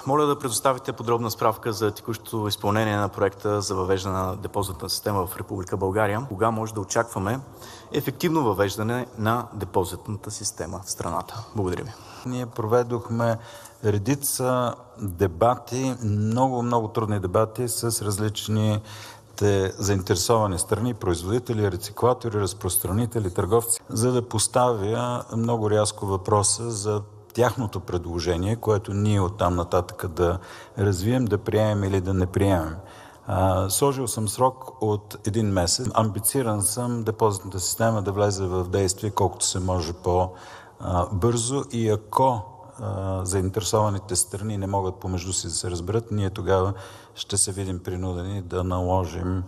Моля да предоставите подробна справка за текущото изпълнение на проекта за въвеждане на депозитна система в Република България. Кога може да очакваме ефективно въвеждане на депозитната система в страната? Благодаря ви. Ние проведохме редица дебати, много трудни дебати с различни заинтересовани страни, производители, рециклатори, разпространители, търговци, за да поставя много рязко въпроса за тяхното предложение, което ние оттам нататък да развием, да приемем или да не приемем. Сложил съм срок от 1 месец. Амбициран съм депозитната система да влезе в действие колкото се може по-бързо и ако заинтересованите страни не могат помежду си да се разберат, ние тогава ще се видим принудени да наложим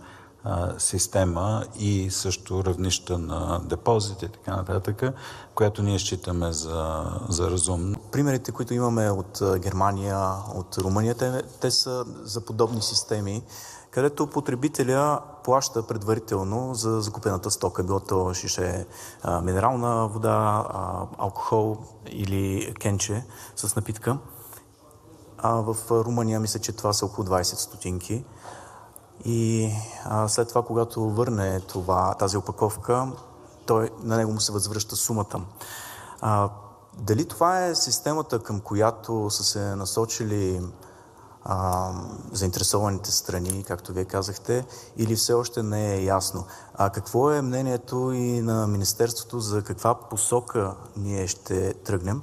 система и също равнища на депозити и така нататък, която ние считаме за разумно. Примерите, които имаме от Германия, от Румъния, те са за подобни системи, където потребителя плаща предварително за закупената стока, било то шише минерална вода, алкохол или кенче с напитка. В Румъния мисля, че това са около 20 стотинки. И след това, когато върне тази опаковка, на него му се възвръща сумата. Дали това е системата, към която са се насочили заинтересованите страни, както вие казахте, или все още не е ясно? Какво е мнението и на Министерството за каква посока ние ще тръгнем?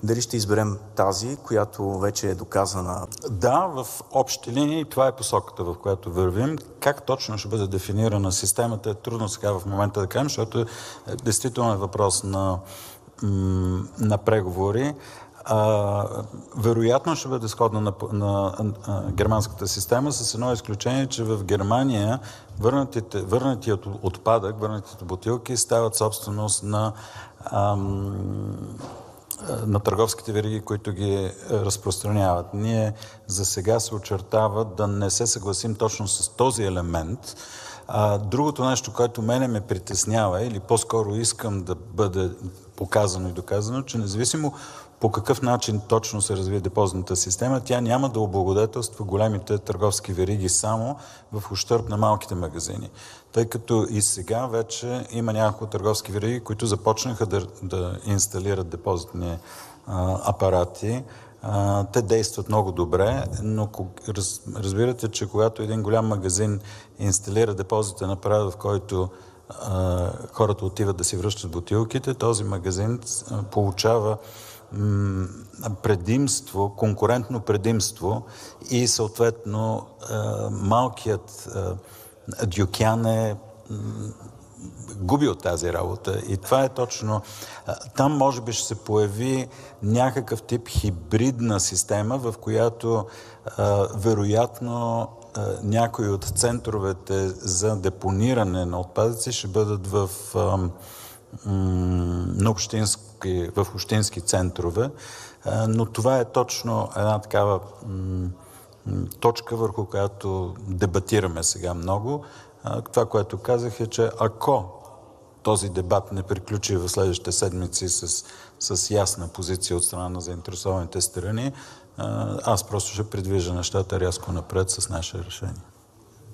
Дали ще изберем тази, която вече е доказана? Да, в общи линии това е посоката, в която вървим. Как точно ще бъде дефинирана системата е трудно сега в момента да кажем, защото действително е въпрос на преговори. Вероятно ще бъде сходна на германската система, с едно изключение, че в Германия върнатият отпадък, върнатите бутилки стават собственост на търговските вериги, които ги разпространяват. Ние за сега се очертава да не се съгласим точно с този елемент. Другото нещо, което мене ме притеснява, или по-скоро искам да бъде показано и доказано, че независимо по какъв начин точно се развие депозитната система, тя няма да облагодетелства големите търговски вериги само в ущърб на малките магазини. Тъй като и сега вече има няколко търговски вериги, които започнаха да инсталират депозитни апарати. Те действат много добре, но разбирате, че когато един голям магазин инсталира депозитен апарат, в който хората отиват да си връщат бутилките, този магазин получава предимство, конкурентно предимство и съответно малкият дюкян губи от тази работа. И това е точно. Там може би ще се появи някакъв тип хибридна система, в която вероятно някои от центровете за депониране на отпадъци ще бъдат в общински центрове, но това е точно една такава точка, върху която дебатираме сега много. Това, което казах е, че ако този дебат не приключи в следващите седмици с ясна позиция от страна на заинтересованите страни, аз просто ще придвижа нещата рязко напред с наше решение.